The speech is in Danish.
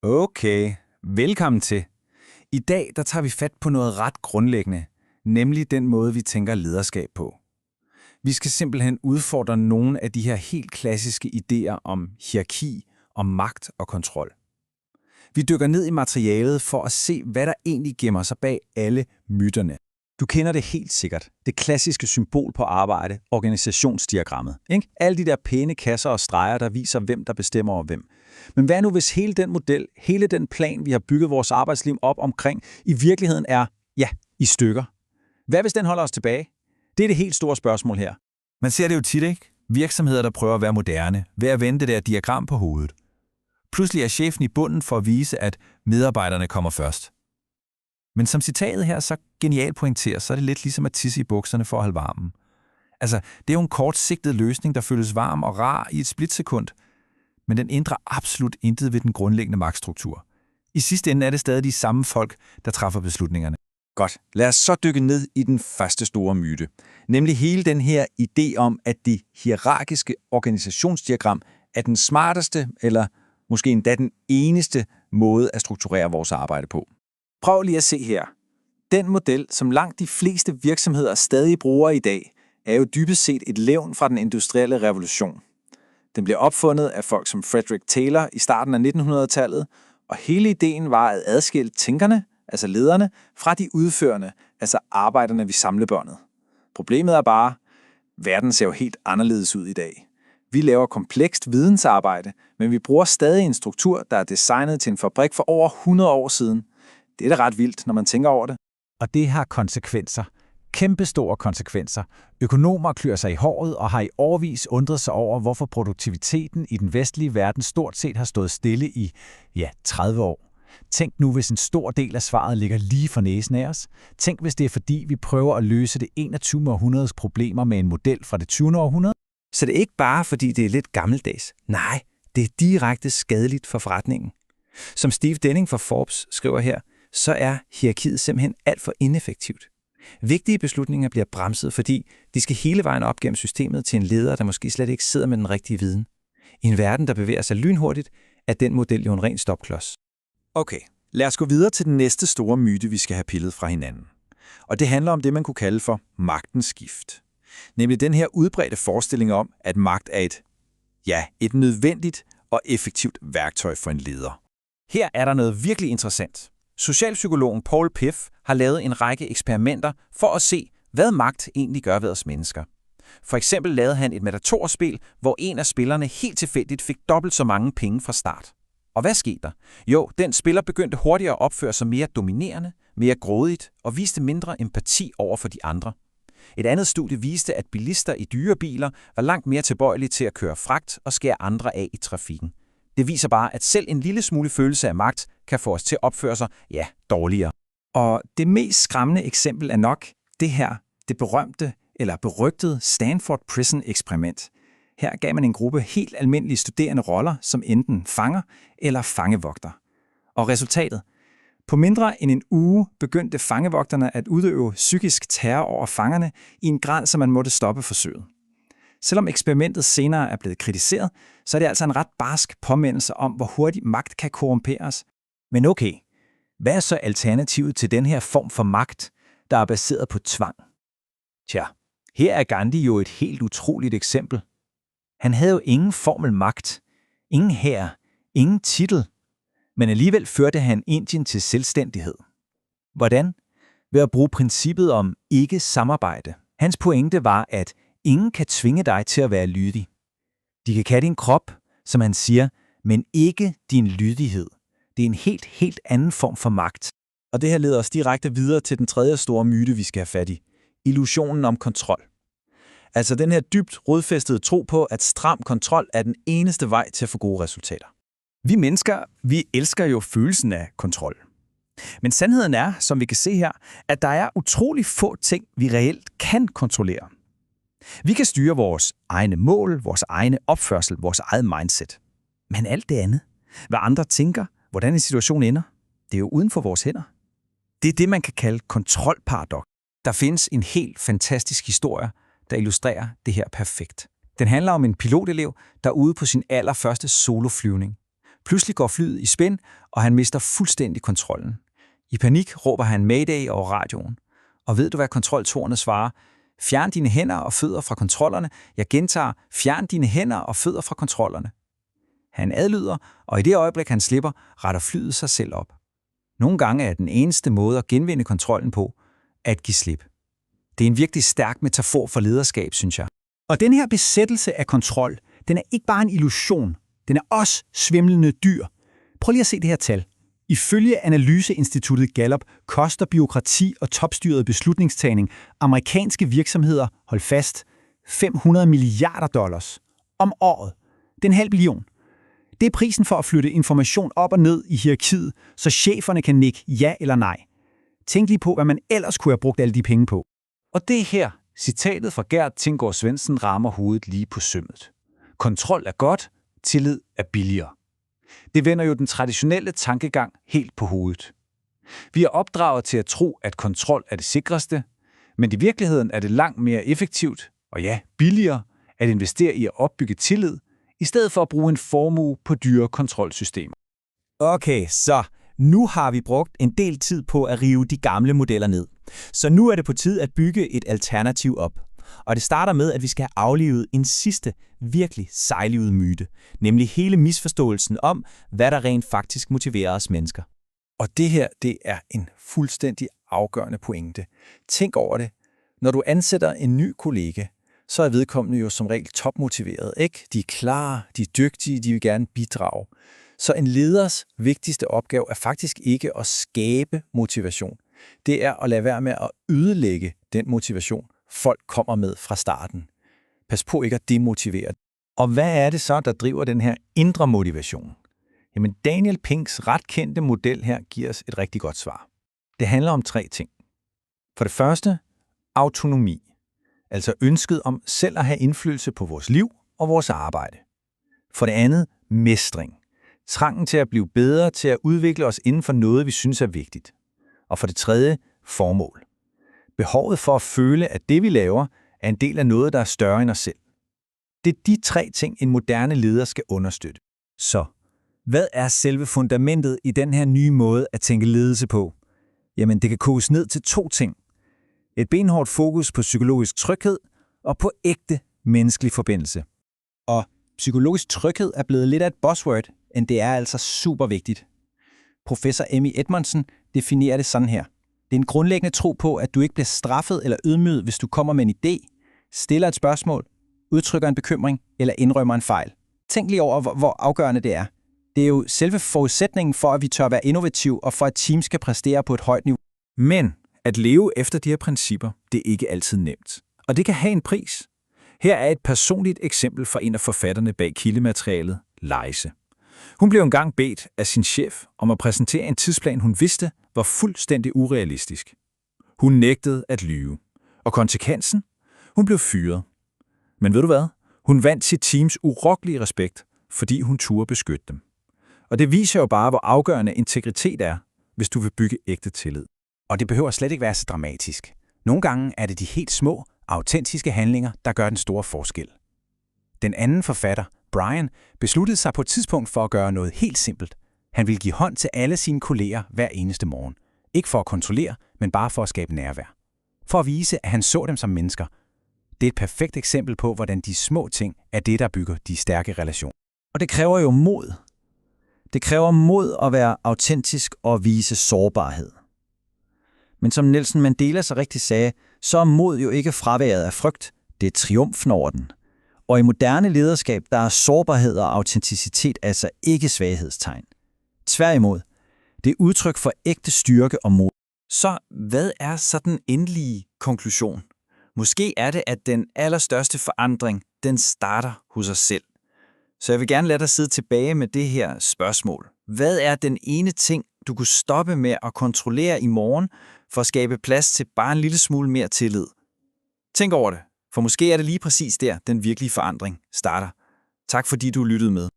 Okay, velkommen til. I dag der tager vi fat på noget ret grundlæggende, nemlig den måde, vi tænker lederskab på. Vi skal simpelthen udfordre nogle af de her helt klassiske idéer om hierarki, om magt og kontrol. Vi dykker ned i materialet for at se, hvad der egentlig gemmer sig bag alle myterne. Du kender det helt sikkert. Det klassiske symbol på arbejde, organisationsdiagrammet. Ikke? Alle de der pæne kasser og streger, der viser, hvem der bestemmer over hvem. Men hvad nu, hvis hele den model, hele den plan, vi har bygget vores arbejdsliv op omkring, i virkeligheden er, i stykker? Hvad hvis den holder os tilbage? Det er det helt store spørgsmål her. Man ser det jo tit, ikke? Virksomheder, der prøver at være moderne, ved at vende det der diagram på hovedet. Pludselig er chefen i bunden for at vise, at medarbejderne kommer først. Men som citatet her så genialt pointerer, så er det lidt ligesom at tisse i bukserne for at holde varmen. Altså, det er jo en kortsigtet løsning, der føles varm og rar i et splitsekund, men den ændrer absolut intet ved den grundlæggende magtstruktur. I sidste ende er det stadig de samme folk, der træffer beslutningerne. Godt, lad os så dykke ned i den første store myte. Nemlig hele den her idé om, at det hierarkiske organisationsdiagram er den smarteste, eller måske endda den eneste måde at strukturere vores arbejde på. Prøv lige at se her. Den model, som langt de fleste virksomheder stadig bruger i dag, er jo dybest set et levn fra den industrielle revolution. Den blev opfundet af folk som Frederick Taylor i starten af 1900-tallet, og hele ideen var at adskille tænkerne, altså lederne, fra de udførende, altså arbejderne ved samlebåndet. Problemet er bare, verden ser jo helt anderledes ud i dag. Vi laver komplekst vidensarbejde, men vi bruger stadig en struktur, der er designet til en fabrik for over 100 år siden. Det er da ret vildt, når man tænker over det. Og det har konsekvenser. Kæmpestore konsekvenser. Økonomer klør sig i håret og har i årevis undret sig over, hvorfor produktiviteten i den vestlige verden stort set har stået stille i, 30 år. Tænk nu, hvis en stor del af svaret ligger lige for næsen af os. Tænk, hvis det er fordi, vi prøver at løse det 21. århundredes problemer med en model fra det 20. århundrede. Så det er ikke bare, fordi det er lidt gammeldags. Nej, det er direkte skadeligt for forretningen. Som Steve Denning fra Forbes skriver her, så er hierarkiet simpelthen alt for ineffektivt. Vigtige beslutninger bliver bremset, fordi de skal hele vejen op gennem systemet til en leder, der måske slet ikke sidder med den rigtige viden. I en verden, der bevæger sig lynhurtigt, er den model jo en ren stopklods. Okay, lad os gå videre til den næste store myte, vi skal have pillet fra hinanden. Og det handler om det, man kunne kalde for magtens skift. Nemlig den her udbredte forestilling om, at magt er et nødvendigt og effektivt værktøj for en leder. Her er der noget virkelig interessant. Socialpsykologen Paul Piff har lavet en række eksperimenter for at se, hvad magt egentlig gør ved os mennesker. For eksempel lavede han et Matador-spil, hvor en af spillerne helt tilfældigt fik dobbelt så mange penge fra start. Og hvad skete der? Jo, den spiller begyndte hurtigere at opføre sig mere dominerende, mere grådigt og viste mindre empati over for de andre. Et andet studie viste, at bilister i dyre biler var langt mere tilbøjelige til at køre fragt og skære andre af i trafikken. Det viser bare, at selv en lille smule følelse af magt kan få os til at opføre sig, dårligere. Og det mest skræmmende eksempel er nok det berømte eller berygtede Stanford Prison eksperiment. Her gav man en gruppe helt almindelige studerende roller som enten fanger eller fangevogter. Og resultatet? På mindre end en uge begyndte fangevogterne at udøve psykisk terror over fangerne i en grad, så man måtte stoppe forsøget. Selvom eksperimentet senere er blevet kritiseret, så er det altså en ret barsk påmindelse om, hvor hurtigt magt kan korrumpere os. Men okay, hvad er så alternativet til den her form for magt, der er baseret på tvang? Tja, her er Gandhi jo et helt utroligt eksempel. Han havde jo ingen formel magt, ingen hær, ingen titel, men alligevel førte han Indien til selvstændighed. Hvordan? Ved at bruge princippet om ikke-samarbejde. Hans pointe var, at ingen kan tvinge dig til at være lydig. De kan kalde din krop, som han siger, men ikke din lydighed. Det er en helt anden form for magt. Og det her leder os direkte videre til den tredje store myte, vi skal have fat i. Illusionen om kontrol. Altså den her dybt rodfæstede tro på, at stram kontrol er den eneste vej til at få gode resultater. Vi mennesker, vi elsker jo følelsen af kontrol. Men sandheden er, som vi kan se her, at der er utrolig få ting, vi reelt kan kontrollere. Vi kan styre vores egne mål, vores egne opførsel, vores eget mindset. Men alt det andet, hvad andre tænker, hvordan en situation ender, det er jo uden for vores hænder. Det er det, man kan kalde kontrolparadoks. Der findes en helt fantastisk historie, der illustrerer det her perfekt. Den handler om en pilotelev, der er ude på sin allerførste soloflyvning. Pludselig går flyet i spin, og han mister fuldstændig kontrollen. I panik råber han Mayday over radioen. Og ved du, hvad kontroltårnet svarer? Fjern dine hænder og fødder fra kontrollerne. Jeg gentager, fjern dine hænder og fødder fra kontrollerne. Han adlyder, og i det øjeblik, han slipper, retter flyet sig selv op. Nogle gange er den eneste måde at genvinde kontrollen på, at give slip. Det er en virkelig stærk metafor for lederskab, synes jeg. Og den her besættelse af kontrol, den er ikke bare en illusion. Den er også svimlende dyr. Prøv lige at se det her tal. Ifølge analyseinstituttet Gallup koster bureaukrati og topstyret beslutningstagning amerikanske virksomheder, hold fast, $500 milliarder om året. Det er 500 million. Det er prisen for at flytte information op og ned i hierarkiet, så cheferne kan nikke ja eller nej. Tænk lige på, hvad man ellers kunne have brugt alle de penge på. Og det her, citatet fra Gert Tinggaard Svendsen, rammer hovedet lige på sømmet. Kontrol er godt, tillid er billigere. Det vender jo den traditionelle tankegang helt på hovedet. Vi er opdraget til at tro, at kontrol er det sikreste, men i virkeligheden er det langt mere effektivt, og ja, billigere, at investere i at opbygge tillid, i stedet for at bruge en formue på dyre kontrolsystemer. Okay, så nu har vi brugt en del tid på at rive de gamle modeller ned. Så nu er det på tide at bygge et alternativ op. Og det starter med, at vi skal have aflivet en sidste, virkelig sejlivet myte, nemlig hele misforståelsen om, hvad der rent faktisk motiverer os mennesker. Og det her, det er en fuldstændig afgørende pointe. Tænk over det. Når du ansætter en ny kollega, så er vedkommende jo som regel topmotiveret, ikke? De er klare, de er dygtige, de vil gerne bidrage. Så en leders vigtigste opgave er faktisk ikke at skabe motivation. Det er at lade være med at ødelægge den motivation, folk kommer med fra starten. Pas på ikke at demotivere. Og hvad er det så, der driver den her indre motivation? Jamen Daniel Pinks ret kendte model her giver os et rigtig godt svar. Det handler om 3 ting. For det første, autonomi. Altså ønsket om selv at have indflydelse på vores liv og vores arbejde. For det andet, mestring. Trangen til at blive bedre til at udvikle os inden for noget, vi synes er vigtigt. Og for det tredje, formål. Behovet for at føle, at det vi laver, er en del af noget, der er større end os selv. Det er de 3 ting, en moderne leder skal understøtte. Så, hvad er selve fundamentet i den her nye måde at tænke ledelse på? Jamen, det kan koges ned til 2 ting. Et benhårdt fokus på psykologisk tryghed og på ægte menneskelig forbindelse. Og psykologisk tryghed er blevet lidt af et buzzword, men det er altså super vigtigt. Professor Emmy Edmondson definerer det sådan her. Det er en grundlæggende tro på, at du ikke bliver straffet eller ydmyget, hvis du kommer med en idé, stiller et spørgsmål, udtrykker en bekymring eller indrømmer en fejl. Tænk lige over, hvor afgørende det er. Det er jo selve forudsætningen for, at vi tør være innovative og for, at teams skal præstere på et højt niveau. Men at leve efter de her principper, det er ikke altid nemt. Og det kan have en pris. Her er et personligt eksempel fra en af forfatterne bag kildematerialet, Leise. Hun blev engang bedt af sin chef om at præsentere en tidsplan, hun vidste var fuldstændig urealistisk. Hun nægtede at lyve. Og konsekvensen? Hun blev fyret. Men ved du hvad? Hun vandt sit teams urokkelige respekt, fordi hun turde beskytte dem. Og det viser jo bare, hvor afgørende integritet er, hvis du vil bygge ægte tillid. Og det behøver slet ikke være så dramatisk. Nogle gange er det de helt små, autentiske handlinger, der gør den store forskel. Den anden forfatter, Brian, besluttede sig på et tidspunkt for at gøre noget helt simpelt. Han ville give hånd til alle sine kolleger hver eneste morgen. Ikke for at kontrollere, men bare for at skabe nærvær. For at vise, at han så dem som mennesker. Det er et perfekt eksempel på, hvordan de små ting er det, der bygger de stærke relationer. Og det kræver jo mod. Det kræver mod at være autentisk og vise sårbarhed. Men som Nelson Mandela så rigtig sagde, så er mod jo ikke fraværet af frygt, det er triumfen over den. Og i moderne lederskab, der er sårbarhed og autenticitet altså ikke svaghedstegn. Tværtimod, det er udtryk for ægte styrke og mod. Så hvad er så den endelige konklusion? Måske er det, at den allerstørste forandring, den starter hos os selv. Så jeg vil gerne lade dig sidde tilbage med det her spørgsmål. Hvad er den ene ting, du kunne stoppe med at kontrollere i morgen, for at skabe plads til bare en lille smule mere tillid? Tænk over det, for måske er det lige præcis der, den virkelige forandring starter. Tak fordi du lyttede med.